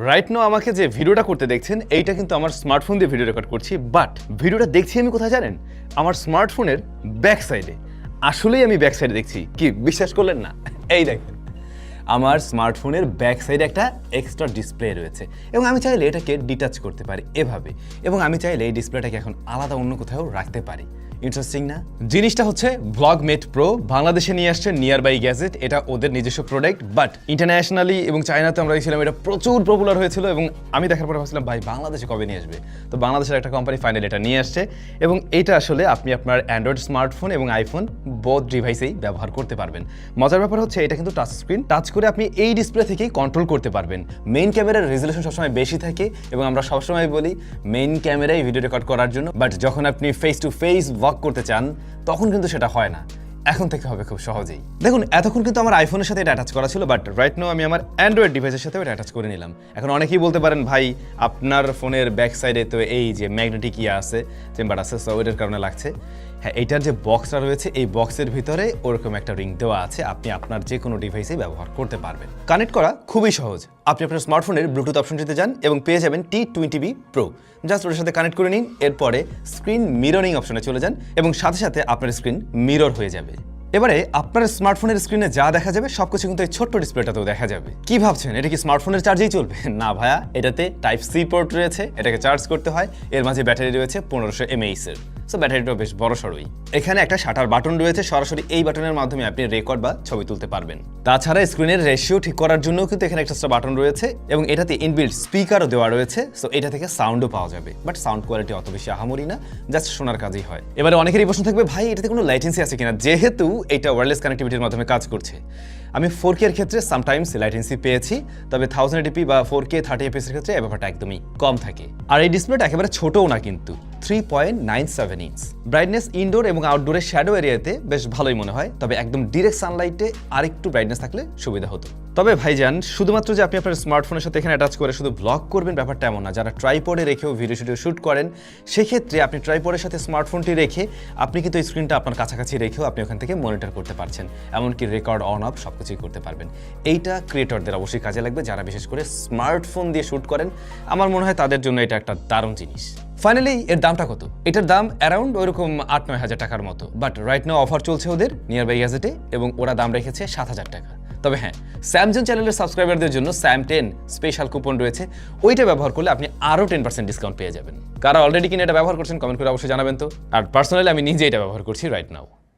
Right now আমাকে যে ভিডিওটা করতে দেখছেন এইটা কিন্তু আমার স্মার্টফোন দিয়ে ভিডিও রেকর্ড করছি, বাট ভিডিওটা দেখছি আমি কোথায় জানেন? আমার স্মার্টফোনের ব্যাক সাইডে। আসলেই আমি ব্যাক সাইডে দেখছি, কি বিশ্বাস করলেন না? এই দেখেন, আমার স্মার্টফোনের ব্যাক সাইডে একটা এক্সট্রা ডিসপ্লে রয়েছে এবং আমি চাইলে এটাকে ডিটাচ করতে পারি এভাবে, এবং আমি চাইলে এই ডিসপ্লেটাকে এখন আলাদা অন্য কোথাও রাখতে পারি। ইন্টারেস্টিং না? জিনিসটা হচ্ছে ভ্লগমেট প্রো, বাংলাদেশে নিয়ে আসছে নিয়ার বাই গ্যাজেট। এটা ওদের নিজস্ব প্রোডাক্ট, বাট ইন্টারন্যাশনালি এবং চায়নাতে আমরা দেখছিলাম এটা প্রচুর পপুলার হয়েছিল, এবং আমি দেখার পরে ভাবছিলাম ভাই বাংলাদেশে কবে নিয়ে আসবে। তো বাংলাদেশের একটা কোম্পানি ফাইনালি এটা নিয়ে আসছে, এবং এটা আসলে আপনি আপনার অ্যান্ড্রয়েড স্মার্টফোন এবং আইফোন বোথ ডিভাইসেই ব্যবহার করতে পারবেন। মজার ব্যাপার হচ্ছে এটা কিন্তু টাচ স্ক্রিন, টাচ করে আপনি এই ডিসপ্লে থেকেই কন্ট্রোল করতে পারবেন। মেইন ক্যামেরার রেজলিউশন সবসময় বেশি থাকে, এবং আমরা সবসময় বলি মেইন ক্যামেরায় ভিডিও রেকর্ড করার জন্য, বাট যখন আপনি ফেস টু ফেস ওয়াক করতে চান তখন কিন্তু সেটা হয় না। এখন থেকে হবে খুব সহজেই। দেখুন, এতক্ষণ কিন্তু আমার আইফোনের সাথে এটা অ্যাটাচ করা ছিল, বাট রাইট নাও আমি আমার অ্যান্ড্রয়েড ডিভাইসের সাথে এটা অ্যাটাচ করে নিলাম। এখন অনেকেই বলতে পারেন ভাই আপনার ফোনের ব্যাক সাইডে তো এই যে ম্যাগনেটিক আছে, চেম্বার আছে, সো এটার কারণে লাগছে। হ্যাঁ, এইটার যে বক্সটা রয়েছে এই বক্সের ভিতরে ওরকম একটা রিং দেওয়া আছে, আপনি আপনার যে কোনো ডিভাইসে ব্যবহার করতে পারবেন। কানেক্ট করা খুবই সহজ। আপনি আপনার স্মার্টফোনের ব্লুটুথ অপশনটিতে যান এবং পেয়ে যাবেন T20B Pro। জাস্ট ওটার সাথে কানেক্ট করে নিন, এরপরে স্ক্রিন মিররিং অপশনে চলে যান এবং সাথে সাথে আপনার স্ক্রিন মিরর হয়ে যাবে। এবারে আপনার স্মার্টফোনের স্ক্রিনে যা দেখা যাবে সবকিছু কিন্তু এই ছোট্ট ডিসপ্লেটাতেও দেখা যাবে। কি ভাবছেন এটা কি স্মার্টফোনের চার্জেই চলবে? না ভাইয়া, এটাতে টাইপ সি পোর্ট রয়েছে, এটাকে চার্জ করতে হয়। এর মাঝে ব্যাটারি রয়েছে 1500 mAh এর, সো ব্যাটারিটাও বেশ বড় সড়ই। এখানে একটা শাটার বাটন রয়েছে, সরাসরি এই বাটনের মাধ্যমে আপনি রেকর্ড বা ছবি তুলতে পারবেন। তাছাড়া স্ক্রিনের রেশিও ঠিক করার জন্য কিন্তু এখানে একটা বাটন রয়েছে, এবং এটাতে ইনবিল্ট স্পিকারও দেওয়া রয়েছে, সো এটা থেকে সাউন্ডও পাওয়া যাবে। বাট সাউন্ড কোয়ালিটি অত বেশি আহামরি না, জাস্ট শোনার কাজই হয়। এবারে অনেকেরই প্রশ্ন থাকবে ভাই এটাতে কোনো ল্যাটেন্সি আছে কিনা, যেহেতু এটা ওয়্যারলেস কানেক্টিভিটির মাধ্যমে কাজ করছে। আমি 4K এর ক্ষেত্রে সামটাইমস ল্যাটেন্সি পেয়েছি, তবে 1080p বা 4K 30fps এর ক্ষেত্রে এই ব্যাপারটা একদমই কম থাকে। আর এই ডিসপ্লেটা একেবারে ছোটও না, কিন্তু 3.97 ইঞ্চ। ব্রাইটনেস ইনডোর এবং আউটডোরের শ্যাডো এরিয়াতে বেশ ভালোই মনে হয়, তবে একদম ডিরেক্ট সানলাইটে আরেকটু ব্রাইটনেস থাকলে সুবিধা হতো। তবে ভাইজান, শুধুমাত্র যে আপনি আপনার স্মার্টফোনের সাথে এখানে অ্যাটাচ করে শুধু ব্লগ করবেন ব্যাপারটা এমন না। যারা ট্রাইপডে রেখেও ভিডিও শুট করেন, সেক্ষেত্রে আপনি ট্রাইপডের সাথে স্মার্টফোনটি রেখে আপনি কিন্তু এই স্ক্রিনটা আপনার কাছাকাছি রেখেও আপনি ওখান থেকে মনিটর করতে পারছেন, এমনকি রেকর্ড অন অফ সবকিছুই করতে পারবেন। এইটা ক্রিয়েটরদের অবশ্যই কাজে লাগবে, যারা বিশেষ করে স্মার্টফোন দিয়ে শুট করেন। আমার মনে হয় তাদের জন্য এটা একটা দারুণ জিনিস। ফাইনালি এর দামটা কত? এটার দাম অ্যারাউন্ড ওইরকম 8-9 হাজার টাকার মতো, বাট রাইট নাও অফার চলছে ওদের নিয়ার বাই গ্যাজেটে, এবং ওরা দাম রেখেছে 7,000 টাকা। তবে হ্যাঁ, স্যামসাং চ্যানেলের সাবস্ক্রাইবারদের জন্য SAM10 স্পেশাল কুপন রয়েছে, ওইটা ব্যবহার করলে আপনি আরও 10% ডিসকাউন্ট পেয়ে যাবেন। কারা অলরেডি কিনে এটা ব্যবহার করছেন কমেন্ট করে অবশ্যই জানাবেন তো। আর পার্সোনালি আমি নিজে এটা ব্যবহার করছি রাইট নাও।